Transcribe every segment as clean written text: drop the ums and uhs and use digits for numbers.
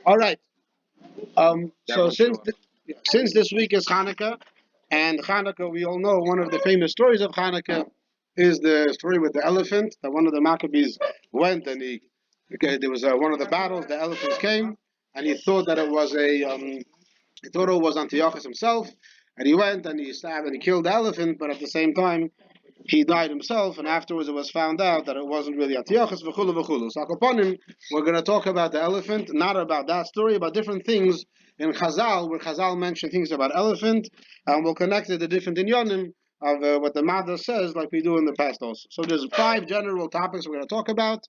All right. So since this week is Hanukkah, and Hanukkah, we all know one of the famous stories of Hanukkah is the story with the elephant. That one of the Maccabees went and there was one of the battles. The elephants came, and he thought that it was he thought it was Antiochus himself, and he went and he stabbed and he killed the elephant. But at the same time, he died himself, and afterwards it was found out that it wasn't really Antiochus, v'chulu v'chulu. So upon him, we're going to talk about the elephant, not about that story, about different things in Chazal, where Chazal mention things about elephant, and we'll connect it to different inyanim of what the Mada says, like we do in the past also. So there's 5 general topics we're going to talk about.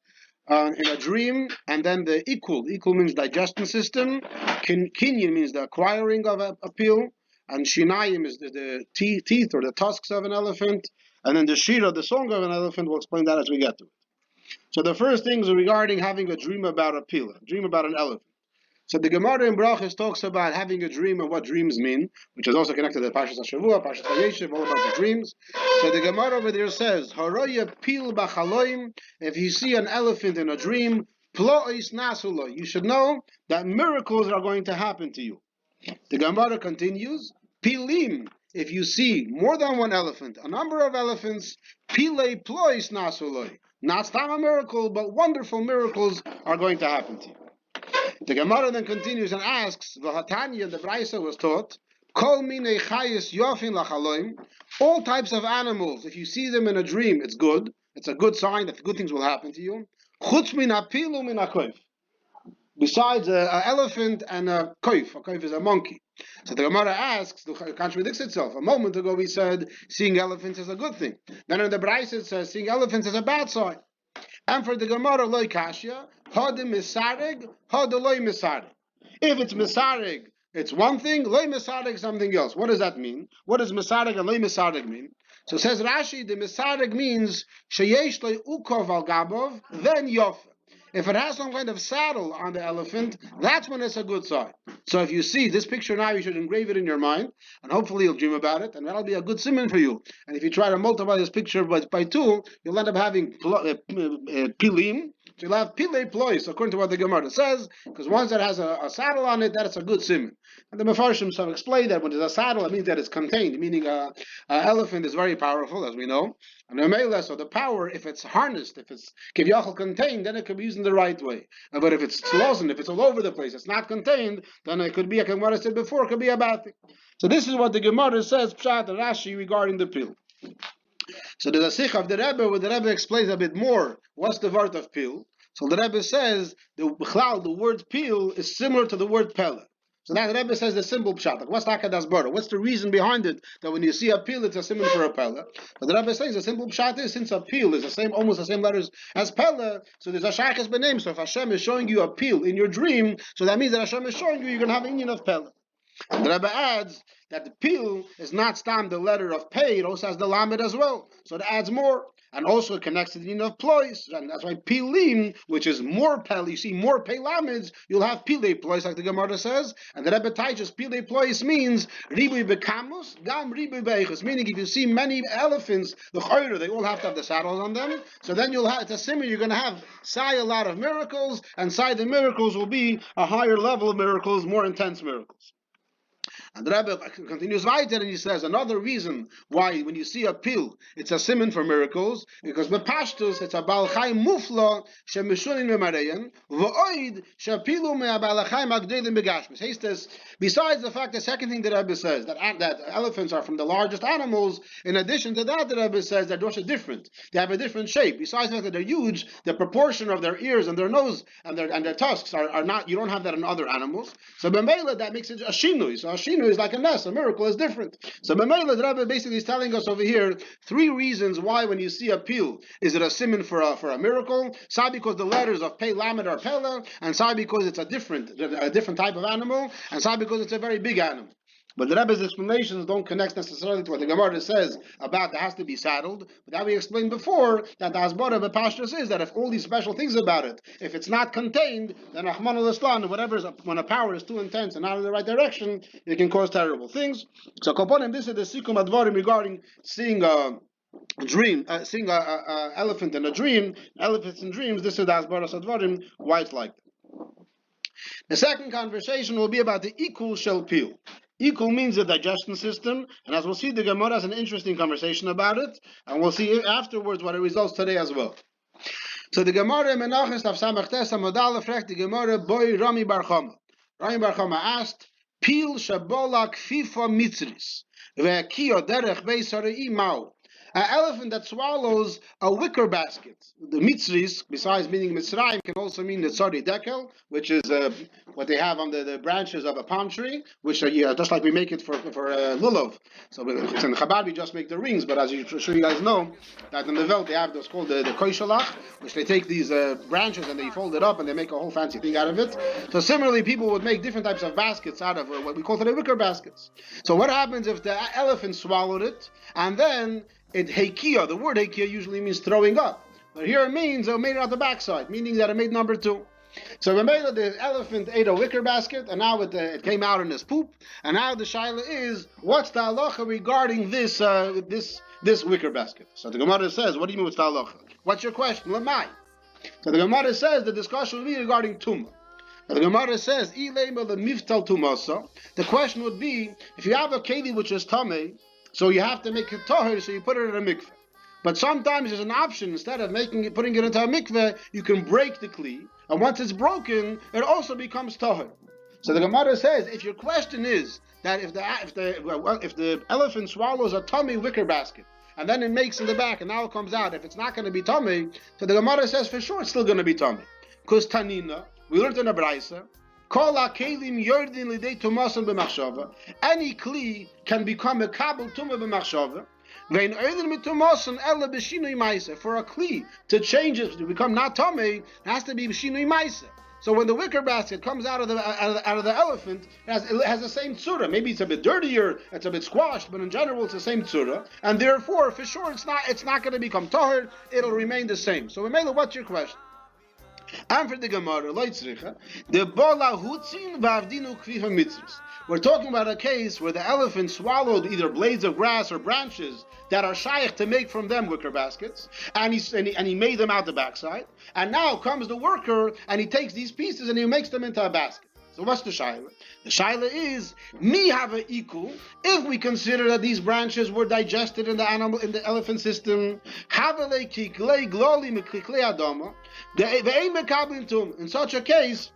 In a dream, and then the equal. Equal means digestion system. Kenyan means the acquiring of a pill, and shinayim is the teeth or the tusks of an elephant, and then the Shear, the song of an elephant, we'll explain that as we get to it. So the first thing is regarding having a dream about a pill, a dream about an elephant. So the Gemara in Brachos talks about having a dream and what dreams mean, which is also connected to Parshas Hashavua, Parshas Vayeshev, all about the dreams. So the Gemara over there says, Haroya pil b'chaloim, if you see an elephant in a dream, plo'is nasulo, you should know that miracles are going to happen to you. The Gemara continues, Pilim, if you see more than one elephant, a number of elephants, Pile plois nasuloi. Not a miracle, but wonderful miracles are going to happen to you. The Gemara then continues and asks, V'hatanya, the Braisa was taught, Kol minei chayis yofin lachaloim, all types of animals, if you see them in a dream, it's good. It's a good sign that good things will happen to you. Chutz min apilu min akoif. Besides an elephant and a koif is a monkey. So the Gemara asks, it contradicts itself. A moment ago we said seeing elephants is a good thing. Then in the Braisa it says seeing elephants is a bad sign. And for the Gemara, loy kashya, hada misareg, hada loy misareg. If it's misareg, it's one thing, loy misareg something else. What does that mean? What does misareg and loy misareg mean? So says Rashi, the misareg means sheyesh loy ukov al gabov, then yof. If it has some kind of saddle on the elephant, that's when it's a good sign. So if you see this picture now, you should engrave it in your mind, and hopefully you'll dream about it, and that'll be a good simon for you. And if you try to multiply this picture by 2, you'll end up having pilim. So you'll have pile plois, according to what the Gemara says, because once it has a saddle on it, that's a good simon. And the Mefarshim have explained that when there's a saddle, it means that it's contained, meaning an elephant is very powerful, as we know. And so the power, if it's harnessed, if it's kivyachal contained, then it could be used in the right way. But if it's slozen, if it's all over the place, it's not contained, then it could be, like Gemara said before, it could be a bad thing. So this is what the Gemara says, Pshat and Rashi, regarding the pill. So there's a sikh of the Rebbe, where the Rebbe explains a bit more what's the word of pill. So the Rebbe says the word pill is similar to the word pella. So now the Rebbe says the simple pshat. Like, what's Hakadas Bora? What's the reason behind it that when you see a peel, it's a simon for a pella? But the Rebbe says the simple pshat is since a peel is the same, almost the same letters as pella. So there's a shaykhs b'name. So if Hashem is showing you a peel in your dream, so that means that Hashem is showing you you're going to have an union of pella. And the Rebbe adds that the peel is not stam the letter of pay; it also has the lamed as well. So it adds more. And also it connects to the union of plois, and that's why pilim, which is more pel, you see more pelamids, you'll have pile plois, like the Gemara says, and the Rebbe teaches pile plois means ribui bekamus, gam ribui beichus, meaning if you see many elephants, the chayre, they all have to have the saddles on them, so then you'll have, it's a similar, you're going to have sai a lot of miracles, and sai the miracles will be a higher level of miracles, more intense miracles. And the Rebbe continues weiter and he says another reason why when you see a pill, it's a simon for miracles, because bepashtus it's a balchai mufla shemishunin memareyan v'oid shepilu me'abalchai magdelim begashmis. He says, besides the fact, the second thing the Rebbe says that elephants are from the largest animals. In addition to that, the Rebbe says that they're also different. They have a different shape. Besides the fact that they're huge, the proportion of their ears and their nose and their tusks are not. You don't have that in other animals. So b'meila that makes it a shinui. So a shinui is like a nest. A miracle is different. So b'meila the Rebbe basically is telling us over here 3 reasons why when you see a peel is it a simon for a miracle. Sai because the letters of pei lamed are pella, and sai because it's a different type of animal, and sai because it's a very big animal. But the Rebbe's explanations don't connect necessarily to what the Gemara says about it has to be saddled. But that we explained before, that the Hasbara of the Pashtus is that if all these special things about it, if it's not contained, then Rahman al-Islam, when a power is too intense and not in the right direction, it can cause terrible things. So Koponim, this is the Sikum Advarim regarding seeing a dream, seeing an elephant in a dream, elephants in dreams. This is the Hasbara Advarim, why it's like that. The second conversation will be about the ikul shel pil. Ikul means the digestion system, and as we'll see, the Gemara has an interesting conversation about it, and we'll see afterwards what it results today as well. So the Gemara Menachos Tav Samach Tes Amud Aleph fragt the Gemara Boy Rami Bar Chama. Rami Bar Chama asked, Pil shabola kfifa mitzris ve'kiyo derech beis harei ma'u. An elephant that swallows a wicker basket. The mitzris, besides meaning Mitzrayim, can also mean the tzari dekel, which is what they have on the branches of a palm tree, which are just like we make it for lulav. So in Chabad we just make the rings, but as I'm sure you guys know, that in the Welt they have what's called the koishalach, which they take these branches and they fold it up and they make a whole fancy thing out of it. So similarly, people would make different types of baskets out of what we call today wicker baskets. So what happens if the elephant swallowed it and then it heikia, the word heikia usually means throwing up. But here it means it made it out the backside, meaning that it made number 2. So remember the elephant ate a wicker basket, and now it came out in his poop, and now the shaila is, what's the halacha regarding this wicker basket? So the Gemara says, what do you mean what's the halacha? What's your question? Lamai. So the Gemara says the discussion will be regarding tumah. The Gemara says, the question would be, if you have a keli which is tameh, so you have to make it tahir, so you put it in a mikveh. But sometimes there's an option, instead of putting it into a mikveh, you can break the kli, and once it's broken, it also becomes tahir. So the Gemara says, if your question is that if the elephant swallows a tummy wicker basket, and then it makes in the back, and now it comes out, if it's not going to be tummy, so the Gemara says for sure it's still going to be tummy. Because Tanina, we learned in a Braisa, any kli can become a kabel tumah b'machshava. For a kli to change it to become not tumah, it has to be b'shinui maisa. So when the wicker basket comes out of the elephant, it has the same tzura. Maybe it's a bit dirtier, it's a bit squashed, but in general it's the same tzura, and therefore for sure it's not going to become tahir. It'll remain the same. So Mela, what's your question? And for the Gemara, the bola hutzin v'avdinu kviha mitzvus. We're talking about a case where the elephant swallowed either blades of grass or branches that are shaykh to make from them wicker baskets, and he made them out the backside. And now comes the worker and he takes these pieces and he makes them into a basket. So what's the shaila? The shaila is mi have a ikul. If we consider that these branches were digested in the elephant system, havale kiklei gloli mikiklei adama. In such a case,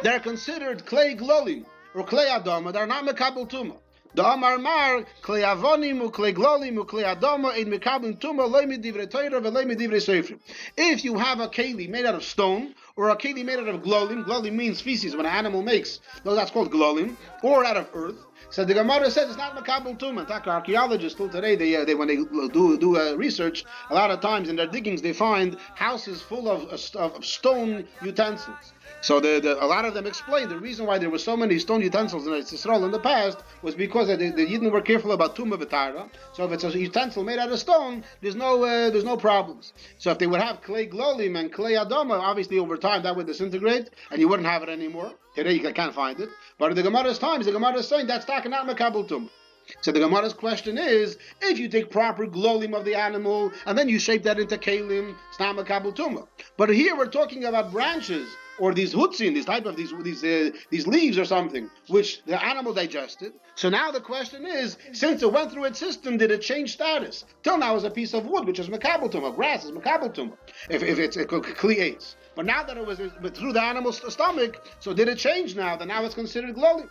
they're considered klei glolim or klei adama. They're not mekabel tuma. The Amar Mar klei avonim u klei glolim u klei adama in mekabel tuma leimi divrei Torah veleimi divrei sefer. If you have a keli made out of stone or a keli made out of glolim, glolim means feces when an animal makes, no, that's called glolim, or out of earth. So the Gemara says it's not makabel tumah. In fact, archaeologists still today, they when they do research, a lot of times in their diggings they find houses full of stone utensils. So a lot of them explain the reason why there were so many stone utensils in Israel in the past was because the Yidden were careful about tumah v'tara. So if it's a utensil made out of stone, there's no problems. So if they would have clay glolim and clay adama, obviously over time that would disintegrate and you wouldn't have it anymore. Today you can't find it. But in the Gemara's times, the Gemara is saying that's talking not makabel tumah. So the Gemara's question is, if you take proper glolim of the animal and then you shape that into kalim, it's not makabel tumah. But here we're talking about branches or these hutzin, these leaves or something, which the animal digested. So now the question is, since it went through its system, did it change status? Till now it was a piece of wood, which is makabel tumah. Grass is makabel tumah, if it's kli eitz. But now that it was through the animal's stomach, so did it change now? That now it's considered glolim.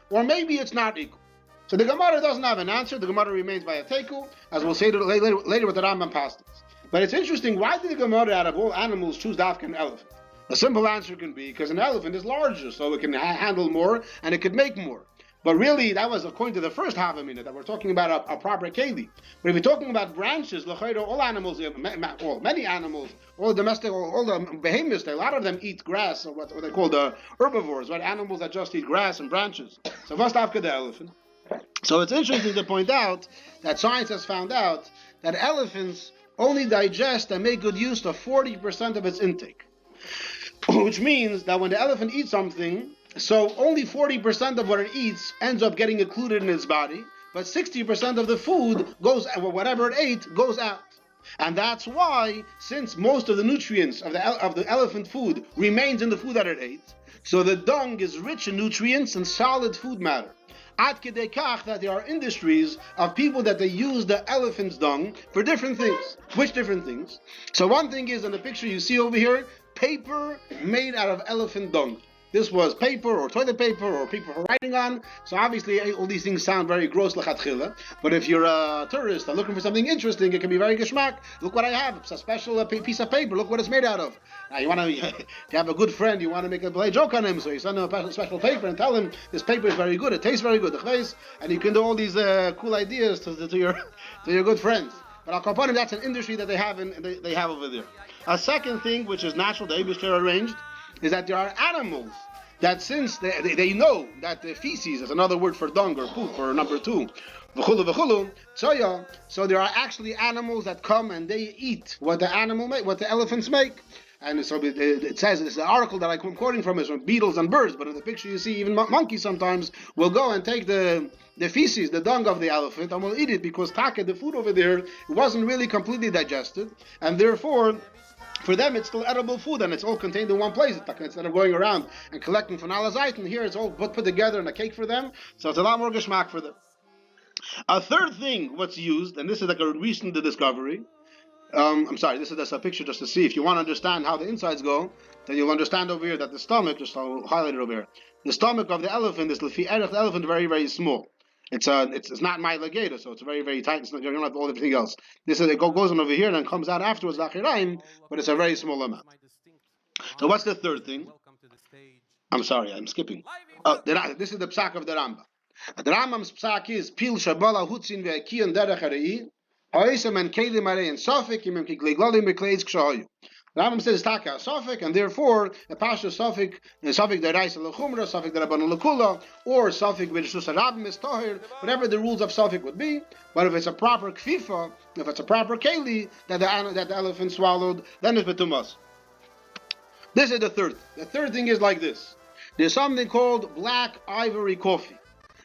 Or maybe it's not equal. So the Gemara doesn't have an answer. The Gemara remains by a teku, as we'll say later with the Rambam pastas. But it's interesting, why did the Gemara, out of all animals, choose dafka an elephant? A simple answer can be, because an elephant is larger, so it can handle more, and it could make more. But really, that was according to the first Havamina, that we're talking about a proper keli. But if you're talking about branches, all animals, many animals, all domestic, all the behemoths, a lot of them eat grass, or what they call the herbivores, right? Animals that just eat grass and branches. So first dafka the elephant. So it's interesting to point out that science has found out that elephants only digest and make good use of 40% of its intake. Which means that when the elephant eats something, so only 40% of what it eats ends up getting included in its body, but 60% of the food goes, or whatever it ate, goes out. And that's why, since most of the nutrients of the elephant food remains in the food that it ate, so the dung is rich in nutrients and solid food matter. Ad kedei kach that there are industries of people that they use the elephant's dung for different things. Which different things? So one thing is, in the picture you see over here, paper made out of elephant dung. This was paper or toilet paper or paper for writing on. So obviously all these things sound very gross lechatchila. But if you're a tourist and looking for something interesting, it can be very geschmack. Look what I have. It's a special piece of paper. Look what it's made out of. Now you want to, if you have a good friend, you want to make a play joke on him. So you send him a special paper and tell him this paper is very good. It tastes very good. And you can do all these cool ideas to your good friends. But Al Kaponim, that's an industry that they have they have over there. A second thing, which is natural, the Eibishter arranged, is that there are animals that, since they know that the feces is another word for dung or poop or number two, v'chulu, so there are actually animals that come and they eat what the elephants make. And so it says, this is an article that I'm quoting from is from beetles and birds, but in the picture you see even monkeys sometimes will go and take the feces, the dung of the elephant, and will eat it because the food over there, wasn't really completely digested, and therefore for them it's still edible food and it's all contained in one place. Instead of going around and collecting from Alazite, and here it's all put together in a cake for them, so it's a lot more geschmack for them. A third thing what's used, and this is like a recent discovery, this is just a picture just to see. If you want to understand how the insides go, then you'll understand over here that the stomach, just I'll highlight it over here, the stomach of the elephant is the elephant very, very small. It's not myelogata, so it's very, very tight. It's not, you don't have all everything else. This is, it goes on over here and then comes out afterwards, but it's a very small amount. So what's the third thing? I'm sorry, I'm skipping. This is the psak of the Rambam. The Rambam's psak is pil shabala hutzin ve'kiyan derech harei ha'isam and kelim harei and safik imem kigleglalim bekleis kshayu. Rambam says taka safik, and therefore a pasha safik deraisa lechumra, safik derabanu lekula, or safik b'rishus harabim is tahir, whatever the rules of safik would be. But if it's a proper kfifa, if it's a proper keli that the elephant swallowed, then it's betumas. This is the third. The third thing is like this. There's something called black ivory coffee.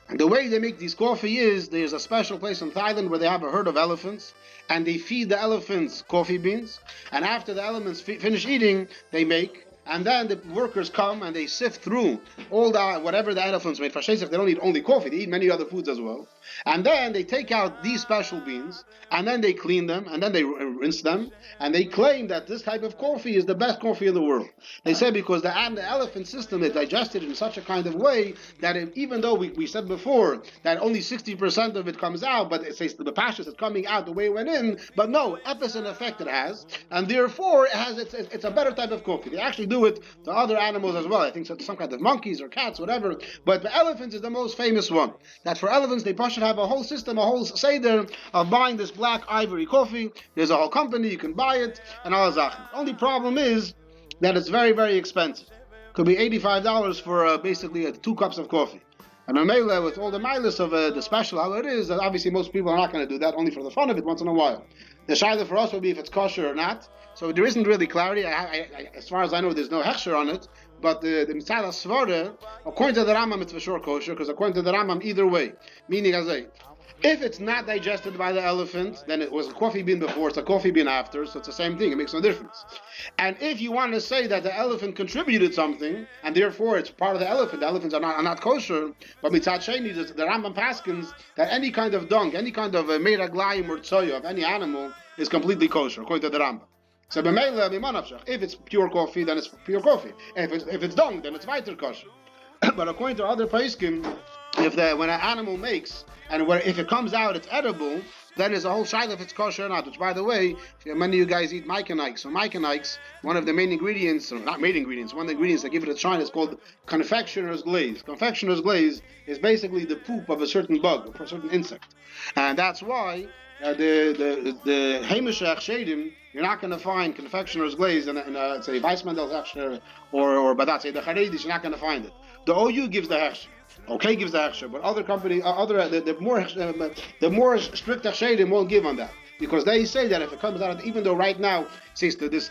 And the way they make this coffee is, there's a special place in Thailand where they have a herd of elephants, and they feed the elephants coffee beans, and after the elephants finish eating, they make, and then the workers come and they sift through all whatever the elephants made. They don't eat only coffee, they eat many other foods as well. And then they take out these special beans, and then they clean them, and then they rinse them, and they claim that this type of coffee is the best coffee in the world. They say because the elephant system is digested in such a kind of way that even though we said before that only 60% of it comes out, but it says the pashas is coming out the way it went in, but no, epicent effect it has, and therefore it's a better type of coffee. They actually do it to other animals as well. I think some kind of monkeys or cats, whatever, but the elephants is the most famous one. That for elephants, they should have a whole system, a whole seder of buying this black ivory coffee. There's a whole company, you can buy it, and all that. The only problem is that it's very, very expensive. Could be $85 for basically 2 cups of coffee. And Mamela, with all the milas of the special, how it is, obviously most people are not going to do that, only for the fun of it once in a while. The shaila for us will be if it's kosher or not. So there isn't really clarity. As far as I know, there's no hechsher on it. But the Mitzvah Svara, according to the Rambam, it's for sure kosher, because according to the Rambam, either way, meaning if it's not digested by the elephant, then it was a coffee bean before, it's a coffee bean after, so it's the same thing, it makes no difference. And if you want to say that the elephant contributed something, and therefore it's part of the elephants are not kosher, but Mitzvah Sheni, the Rambam paskins, that any kind of dung, any kind of meiraglayim or tsoya of any animal is completely kosher, according to the Rambam. So if it's pure coffee, then it's pure coffee. If it's dung, then it's weiter kosher. But according to other paiskim, when an animal makes, and if it comes out, it's edible, then there's a whole shaila if it's kosher or not. Which, by the way, many of you guys eat mykonikes. So mykonikes, one of the main ingredients, or not main ingredients, one of the ingredients that give it a shine is called confectioner's glaze. Confectioner's glaze is basically the poop of a certain bug, or a certain insect, and that's why the Hamish Shedim, you're not going to find confectioner's glaze in say Weissmandel's hechsher or Badat, say the Charedis, you're not going to find it. The OU gives the hechsher. Okay, gives the hechsher, but other companies, the more strict hechshedim won't give on that, because they say that if it comes out, even though right now says that this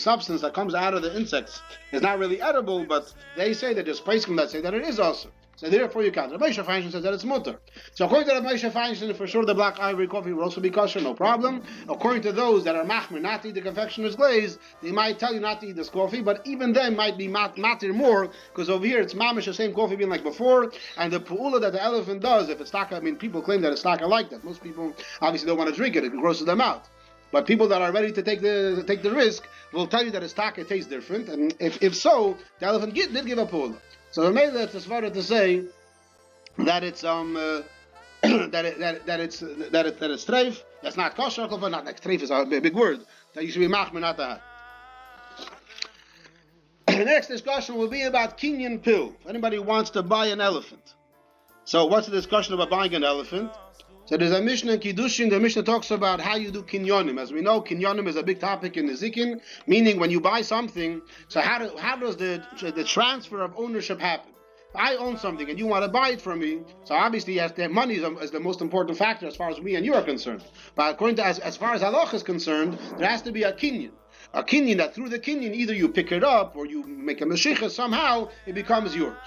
substance that comes out of the insects is not really edible, but they say that there's paiskim that say that it is also. So therefore you can't. Rabbi Moshe Feinstein says that it's mutter. So according to Rabbi Moshe Feinstein, for sure the black ivory coffee will also be kosher, no problem. According to those that are machmir, not to eat the confectioner's glaze, they might tell you not to eat this coffee, but even then might be matir more, because over here it's mamish the same coffee being like before, and the pu'ula that the elephant does, if it's taka, I mean people claim that it's taka like that. Most people obviously don't want to drink it grosses them out. But people that are ready to take the risk will tell you that its taka tastes different, and if so, the elephant did give a pu'ula. So the mele it's svara to say that it's that it's treif. That's not kosher, but not like treif is a big word that you should be machmir not to have. The next discussion will be about Kenyan pill. If anybody wants to buy an elephant, so what's the discussion about buying an elephant? So there's a Mishnah in Kiddushin. The Mishnah talks about how you do kinyonim. As we know, kinyonim is a big topic in the Zikin, meaning when you buy something, so how does the transfer of ownership happen? If I own something and you want to buy it from me, so obviously money is the most important factor as far as me and you are concerned. But according to as far as halach is concerned, there has to be a kinyan. A kinyan that through the kinyan either you pick it up or you make a meshicha, somehow it becomes yours.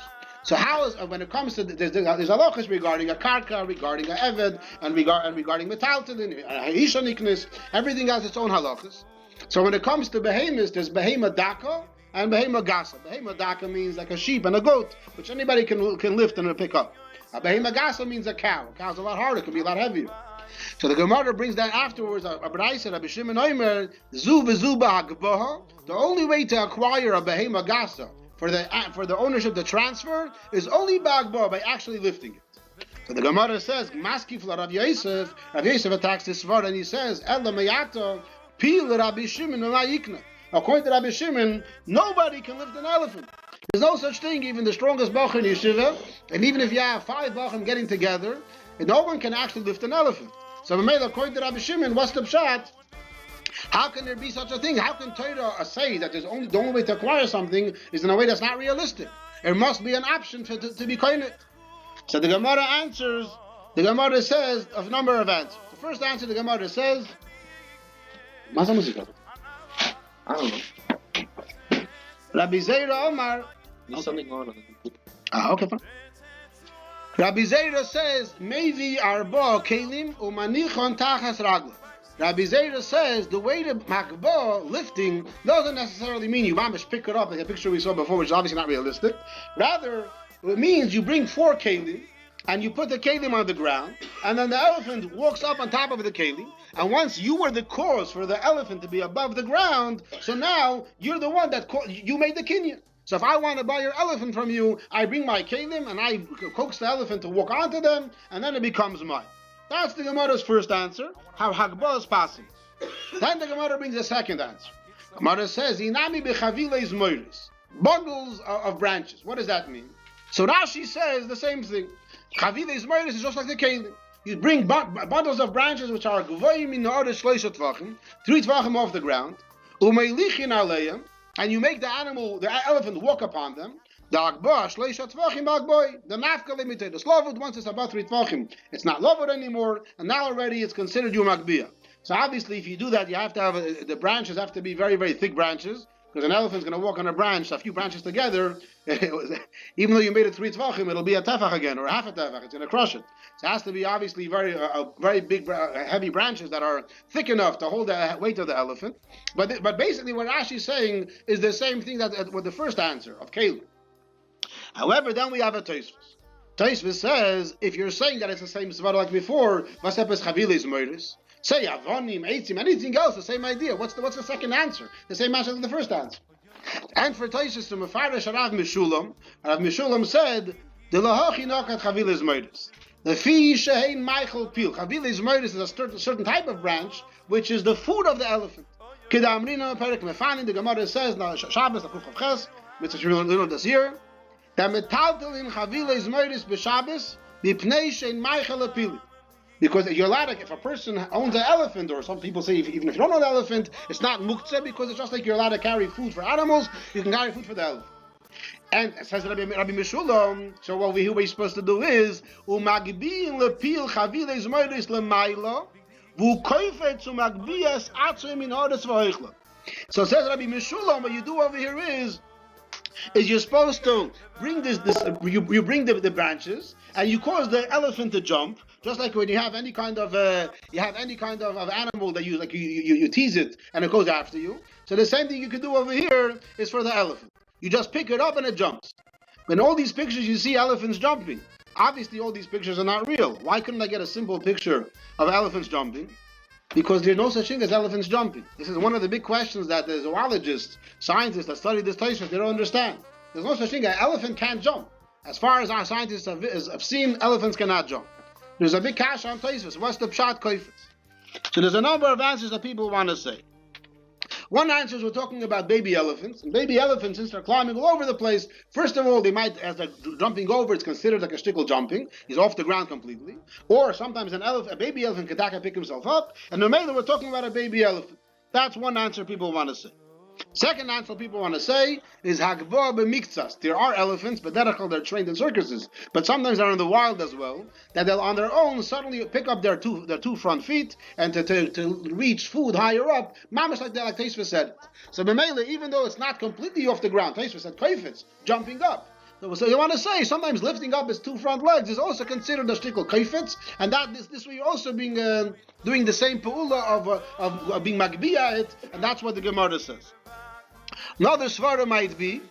So how is when it comes to there's halachas regarding a karka, regarding a eved, and regarding metaltalin, hishanikness, everything has its own halachas. So when it comes to behemoths, there's behema daka and behema gasa. Behema daka means like a sheep and a goat, which anybody can lift and pick up. A behema gasa means a cow. A cow's a lot harder, it can be a lot heavier. So the Gemara brings that afterwards. Abraisa Rabbi Shimon Omer zu v'zuba hagboha. The only way to acquire a behema gasa for the ownership, the transfer, is only by actually lifting it. So the Gemara says, Maskif la Rav Yosef. Rav Yosef attacks this svara and he says, Ela meyato pil Rabbi Shimon u'mayikna. According to Rabbi Shimon, nobody can lift an elephant. There's no such thing. Even the strongest bachur in yeshiva, and even if you have 5 bachim getting together, no one can actually lift an elephant. So according to Rabbi Shimon, what's the pshat? How can there be such a thing? How can Torah say that the only way to acquire something is in a way that's not realistic? There must be an option to be kind of. So the Gemara answers. The Gemara says a number of answers. The first answer the Gemara says, I don't know. Rabbi Zeira Omar. There's something on. Okay, fine. Rabbi Zeira says, Mevi arba kelim umanichon tachas ragla. Rabbi Zeira says the way to makba, lifting, doesn't necessarily mean you mamish pick it up like a picture we saw before, which is obviously not realistic. Rather, it means you bring 4 kelim and you put the kelim on the ground, and then the elephant walks up on top of the kelim, and once you were the cause for the elephant to be above the ground, so now you're the one that you made the kinyan. So if I want to buy your elephant from you, I bring my kelim and I coax the elephant to walk onto them, and then it becomes mine. That's the Gemara's first answer, how Hagbah is possible. Then the Gemara brings a second answer. Gemara says, Inami bechaviles moiris, bundles of branches. What does that mean? So Rashi says the same thing. Chaviles moiris is just like the kelim. You bring bundles of branches which are gvoyim min ha'aretz shleisha tvachim, 3 tvachim off the ground, umelichin aleim, and you make the elephant walk upon them. The Agbah, Shleisha Tvachim Agboy, the Mafka limited. The Slavud, once it's about 3 Tvachim, it's not Lavud anymore, and now already it's considered Yom Agbiyah. So obviously, if you do that, you have to have the branches have to be very, very thick branches, because an elephant's going to walk on a branch, a few branches together, even though you made it 3 Tvachim, it'll be a Tefach again, or a half a Tefach, it's going to crush it. So it has to be obviously very big, heavy branches that are thick enough to hold the weight of the elephant. But basically, what Rashi is saying is the same thing that with the first answer of Caleb. However, then we have a Tosfos. Tosfos says, if you're saying that it's the same svara like before, Vasepes Chaviles Moiris, say Avonim, Eitzim, anything else, the same idea. What's the second answer? The same answer as the first answer. And for Tosfos to Mefarish Rav Mishulam said, the Lahachi Nokat Chaviles Moiris. The Fi Shehein Michael Pil. Chaviles Moiris is a certain type of branch, which is the food of the elephant. Kedamrina Perik Mefani, the Gemara says, Shabbos, Akuf Chavches, Mitzvah Shemilon this year, that metaltalin chaviles moiris b'Shabbos b'pnei shein meichel apili. Because you're allowed to, if a person owns an elephant, or some people say even if you don't own an elephant, it's not muktzeh, because it's just like you're allowed to carry food for animals, you can carry food for the elephant. And it says Rabbi Mishulam, so what we're supposed to do is umagbin lepil chaviles moiris lemayla v'ukoifet umagbias atzum min haaretz v'hoichla. So it says Rabbi Mishulam, what you do over here is is you're supposed to bring you bring the branches and you cause the elephant to jump, just like when you have any kind of animal that you tease it and it goes after you. So the same thing you could do over here is for the elephant. You just pick it up and it jumps. In all these pictures you see elephants jumping. Obviously all these pictures are not real. Why couldn't I get a simple picture of elephants jumping? Because there's no such thing as elephants jumping. This is one of the big questions that the zoologists, scientists that study this Tosfos, they don't understand. There's no such thing. An elephant can't jump. As far as our scientists have seen, elephants cannot jump. There's a big kasha on Tosfos. What's the pshat koifetz? So there's a number of answers that people want to say. One answer is we're talking about baby elephants. And baby elephants, since they're climbing all over the place, first of all, they might, as they're jumping over, it's considered like a shtickle jumping. He's off the ground completely. Or sometimes a baby elephant can pick himself up. And normally we're talking about a baby elephant. That's one answer people want to say. Second answer people want to say is Hagva b'miktsas. There are elephants, but they're trained in circuses. But sometimes they're in the wild as well, that they'll on their own suddenly pick up their two front feet and to reach food higher up, mamish like Tosfos said. So b'meila, even though it's not completely off the ground, Tosfos said koifetz, jumping up. So you want to say sometimes lifting up his two front legs is also considered a shtickle koifetz, and that this way you're also being doing the same pa'ula of being magbiya it, and that's what the Gemara says. Another svara might be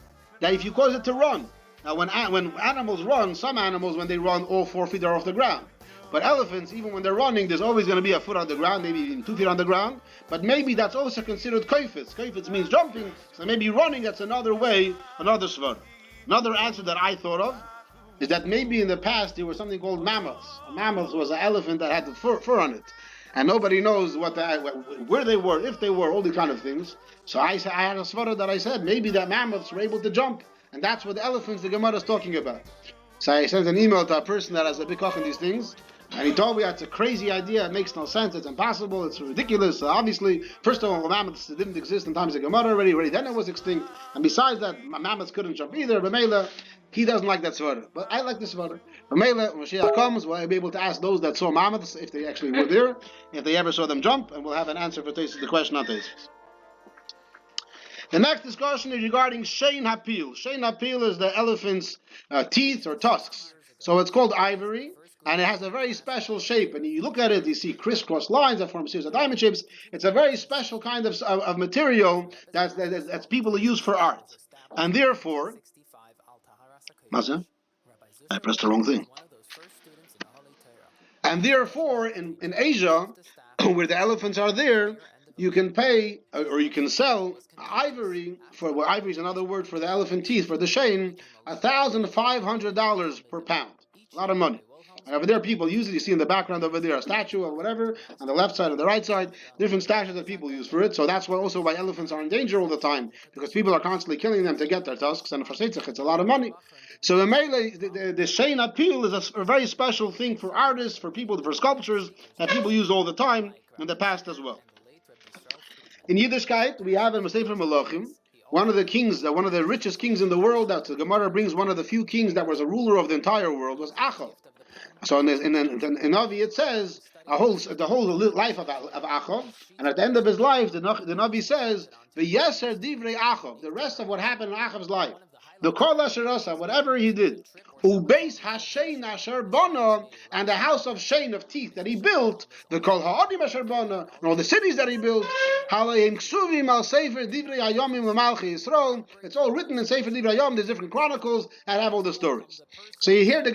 that if you cause it to run. Now when animals run, some animals when they run all 4 feet are off the ground. But elephants, even when they're running, there's always going to be a foot on the ground, maybe even 2 feet on the ground. But maybe that's also considered koifetz. Koifetz means jumping, so maybe running, that's another way, another svara. Another answer that I thought of is that maybe in the past there was something called mammoths. A mammoth was an elephant that had the fur on it. And nobody knows where they were, if they were, all these kind of things. So I had a svara that I said maybe that mammoths were able to jump, and that's what the elephants the Gemara is talking about. So I sent an email to a person that has a big cough in these things, and he told me that's a crazy idea. It makes no sense. It's impossible. It's ridiculous. Obviously, first of all, mammoths didn't exist in times of Gemara already. Then it was extinct. And besides that, mammoths couldn't jump either. But Mela, he doesn't like that svara. But I like the svara. But Mela, when Mashiach comes, we'll be able to ask those that saw mammoths if they actually were there, if they ever saw them jump, and we'll have an answer for the question on Tosfos. The next discussion is regarding Shein Hapil. Shein Hapil is the elephant's teeth or tusks. So it's called ivory, and it has a very special shape. And you look at it, you see crisscross lines that form a series of diamond shapes. It's a very special kind of material that's people use for art. And therefore, Maza? I pressed the wrong thing. And therefore, in Asia, where the elephants are there, you can pay or you can sell ivory ivory is another word for the elephant teeth, for the shein, $1,500 per pound. A lot of money. And over there, people use it. You see in the background over there a statue or whatever, on the left side or the right side, different statues that people use for it. So that's why elephants are in danger all the time, because people are constantly killing them to get their tusks, and for Seitzach, it's a lot of money. So the shein appeal is a very special thing for artists, for people, for sculptures, that people use all the time, in the past as well. In Yiddishkeit, we have in Sefer Melachim, one of the richest kings in the world, that the Gemara brings one of the few kings that was a ruler of the entire world, was Achav. So in Navi it says the whole life of Achav, and at the end of his life, the Navi says, "V'yeser divrei Achav," the rest of what happened in Achav's life, the kol asher asa, whatever he did, ubeis hashein asher bana, and the house of shein, of teeth, that he built, the kol ha'adim asher bana, and all the cities that he built, halayim ksuvim al sefer divrei hayomim l'malchi Yisrael. It's all written in Sefer Divrei Hayom. There's different chronicles that have all the stories. So you hear the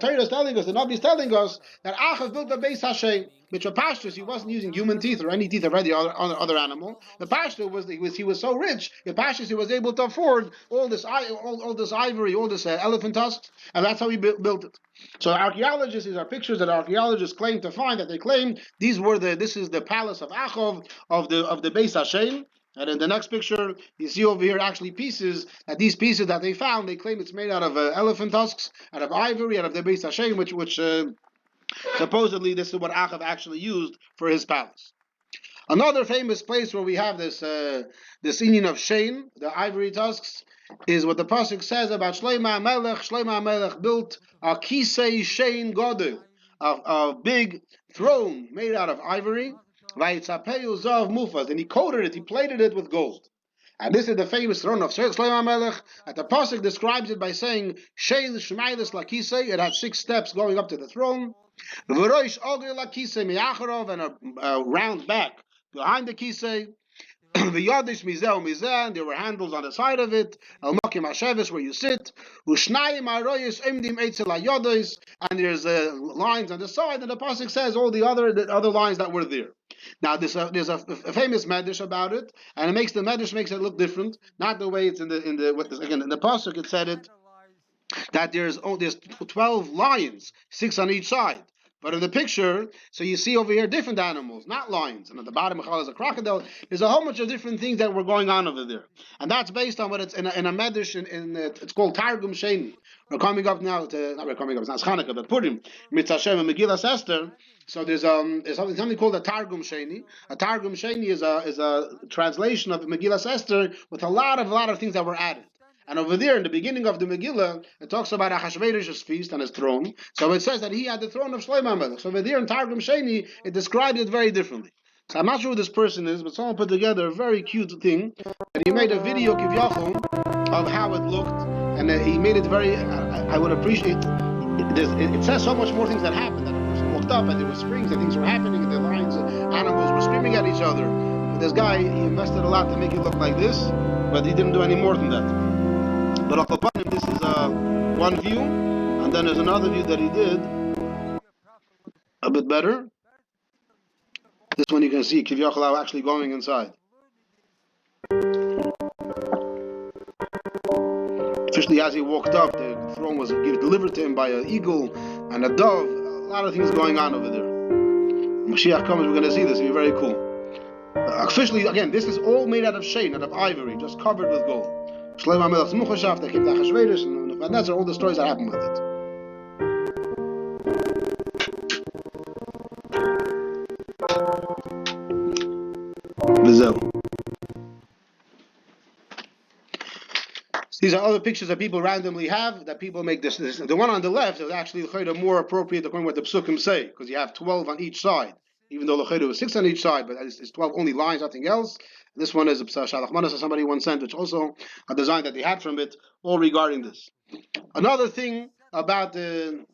Torah is telling us, the Nabi is telling us that Achav built a beis hashein. Which for pashtus, he wasn't using human teeth or any teeth of any other animal. The pashtus he was so rich. The pashtus, he was able to afford all this ivory, all this elephant tusks, and that's how he built it. So archaeologists, these are pictures that archaeologists claim to find, that they claim this is the palace of Achav of the Beis Hashem. And in the next picture, you see over here actually pieces, that these pieces that they found, they claim it's made out of elephant tusks, out of ivory, out of the Beis Hashem, which supposedly this is what Achav actually used for his palace. Another famous place where we have this inyan of shein, the ivory tusks, is what the pasuk says about Shlomo HaMelech. Shlomo HaMelech built a kisei shein gadol, a big throne made out of ivory, vayitzapeyu zav mufaz, and he coated it, he plated it with gold. And this is the famous throne of Shlomo HaMelech. And the pasuk describes it by saying, Sheil Shmailis Lakisei. It had 6 steps going up to the throne. V'roish Ogri Lakisei Mi'acharov, and a round back behind the kisei. V'yadish mizeh mizeh, and there were handles on the side of it. El makim hasheves, where you sit. U'shnayim aroyes emdim eitzel hayodos, and there's lines on the side. And the pasuk says all the other lines that were there. Now there's a famous medrash about it, and it makes the medrash makes it look different. Not the way it's in the in the pasuk. It said it that there's 12 lions, 6 on each side. But in the picture, so you see over here different animals, not lions. And at the bottom is a crocodile. There's a whole bunch of different things that were going on over there. And that's based on what it's in a medrash, it's called Targum Sheni. We're coming up now to, not we're coming up, it's not Chanukah, but Purim, Mitzvah Hashem and Megillas Esther. So there's something called a Targum Sheni. A Targum Sheni is a translation of Megillas Esther with a lot of things that were added. And over there, in the beginning of the Megillah, it talks about Achashverosh's feast and his throne. So it says that he had the throne of Shlomo HaMelech. So over there in Targum Sheni, it described it very differently. So I'm not sure who this person is, but someone put together a very cute thing. And he made a video, Kivyachol, of how it looked. And he made it very, I would appreciate, it says so much more things that happened. That a person walked up and there were springs and things were happening and the lions and animals were screaming at each other. But this guy, he invested a lot to make it look like this, but he didn't do any more than that. But this is one view, and then there's another view that he did a bit better. This one you can see Kivyachol actually going inside. Officially, as he walked up, the throne was delivered to him by an eagle and a dove. A lot of things going on over there. Mashiach comes, we're going to see this. It'll be very cool. Officially, again, this is all made out of shane, out of ivory, just covered with gold. Shlomo HaMelech's Muchashav, they came to Achashverosh, and that's all the stories that happen with it. These are other pictures that people randomly have, that people make this. The one on the left is actually more appropriate according to what the psukim say, because you have 12 on each side. Even though the was 6 on each side, but it's 12 only lines, nothing else. This one is Shalach Manas, somebody once sent, which also a design that they had from it, all regarding this. Another thing about the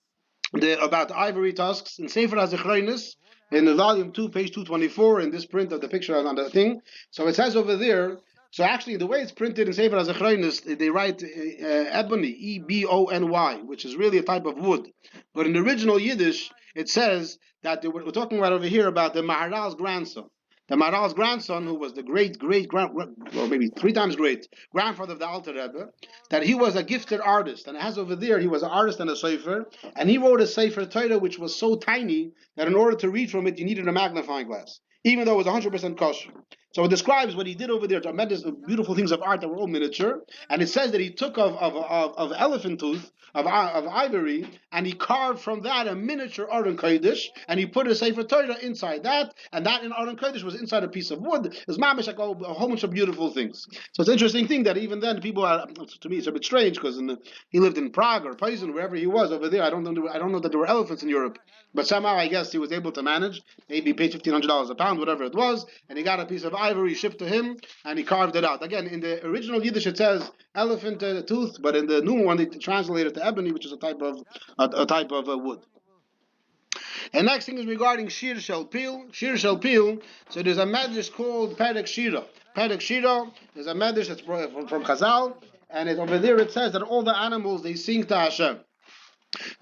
ivory tusks in Sefer HaZichronos, in the volume 2, page 224, in this print of the picture on the thing. So it says over there. So actually, the way it's printed in Sefer HaZichronos, they write ebony, E-B-O-N-Y, which is really a type of wood. But in the original Yiddish, it says that we're talking about over here about the Maharal's grandson. The Maharal's grandson, who was the or maybe 3 times great grandfather of the Alter Rebbe, that he was a gifted artist. And as over there, he was an artist and a sefer. And he wrote a sefer Torah which was so tiny that in order to read from it, you needed a magnifying glass, even though it was 100% kosher. So it describes what he did over there. Tremendous, beautiful things of art that were all miniature. And it says that he took of elephant tooth, of ivory, and he carved from that a miniature Aron Kodesh, and he put a Sefer Torah inside that, and that in Aron Kodesh was inside a piece of wood. It's mamish, like a whole bunch of beautiful things. So it's an interesting thing that even then people are, to me it's a bit strange, because he lived in Prague or Posen, wherever he was over there. I don't know that there were elephants in Europe, but somehow I guess he was able to manage. Maybe he paid $1,500 a pound, whatever it was, and he got a piece of ivory shipped to him, and he carved it out. Again, in the original Yiddish it says elephant tooth, but in the new one they translated to ebony, which is a type of wood. And next thing is regarding Shear Shel Pil. Shear Shel Pil. So there's a medrash called Perek Shira. Perek Shira is a medrash that's from Chazal, and over there it says that all the animals they sing to Hashem.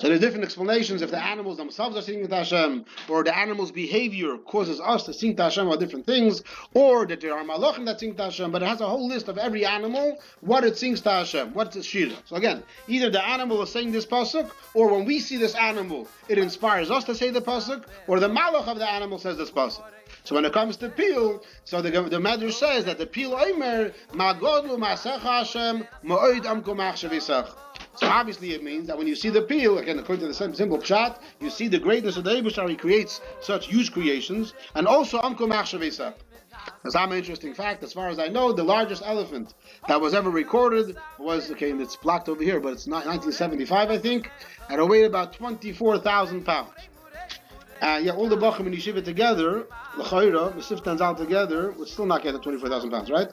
So there's different explanations if the animals themselves are singing to Hashem, or the animals' behavior causes us to sing to Hashem about different things, or that there are malachim that sing to Hashem, but it has a whole list of every animal, what it sings to Hashem, what's its shira. So again, either the animal is saying this pasuk, or when we see this animal, it inspires us to say the pasuk, or the malach of the animal says this pasuk. So when it comes to pil, so the Medrash says that the pil omer, ma godlu ma'asech Hashem, ma'oid amko machshav. So obviously it means that when you see the peel, again according to the same simple pshat, you see the greatness of the Eibusher. He creates such huge creations, and also Amko Machshavesa. That's an interesting fact. As far as I know, the largest elephant that was ever recorded was, okay, and it's blocked over here, but it's not 1975, I think, and it weighed about 24,000 pounds. Yeah, all the Bachim and Yeshiva together, L'chayra, the Sif Tanzal together, would still not get to 24,000 pounds, right?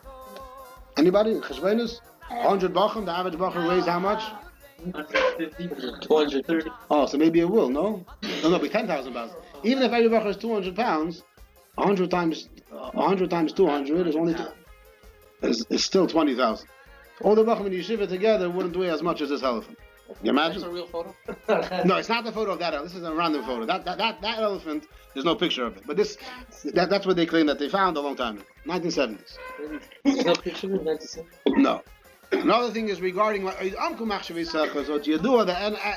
Anybody? Cheshbenis? 100 bachim. The average bachim weighs how much? 150, 230. Oh, so maybe it will. No, no, be 10,000 pounds. Even if every bachar is 200 pounds, 100 times 200 is only is still 20,000. All the bachim in yeshiva together wouldn't weigh as much as this elephant. You imagine? That's a real photo? No, it's not the photo of that elephant. This is a random photo. That elephant, there's no picture of it. But that's what they claim that they found a long time ago, 1970s. There's no picture of that? No. Another thing is regarding the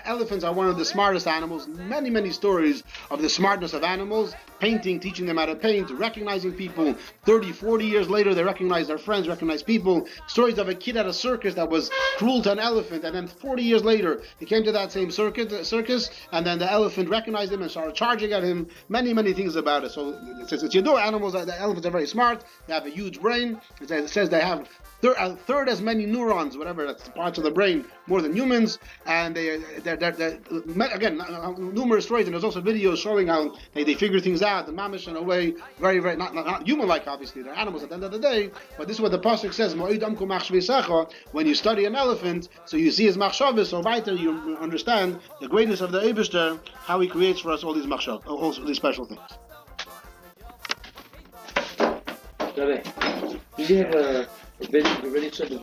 elephants are one of the smartest animals. Many stories of the smartness of animals, painting, teaching them how to paint, recognizing people. 30, 40 years later, they recognize their friends, recognize people. Stories of a kid at a circus that was cruel to an elephant, and then 40 years later, he came to that same circus, and then the elephant recognized him and started charging at him. Many things about it. So it says animals, the elephants are very smart. They have a huge brain. It says they have a third as many neurons, whatever, that's parts of the brain, more than humans, and they're again, numerous stories, and there's also videos showing how they figure things out, the mamish in a way, very, not human-like, obviously, they're animals at the end of the day, but this is what the pasuk says, when you study an elephant, so you see his machshavas, so weiter, you understand the greatness of the Eibishter, how he creates for us all these machshavas, all these special things. You have a video, you already showed the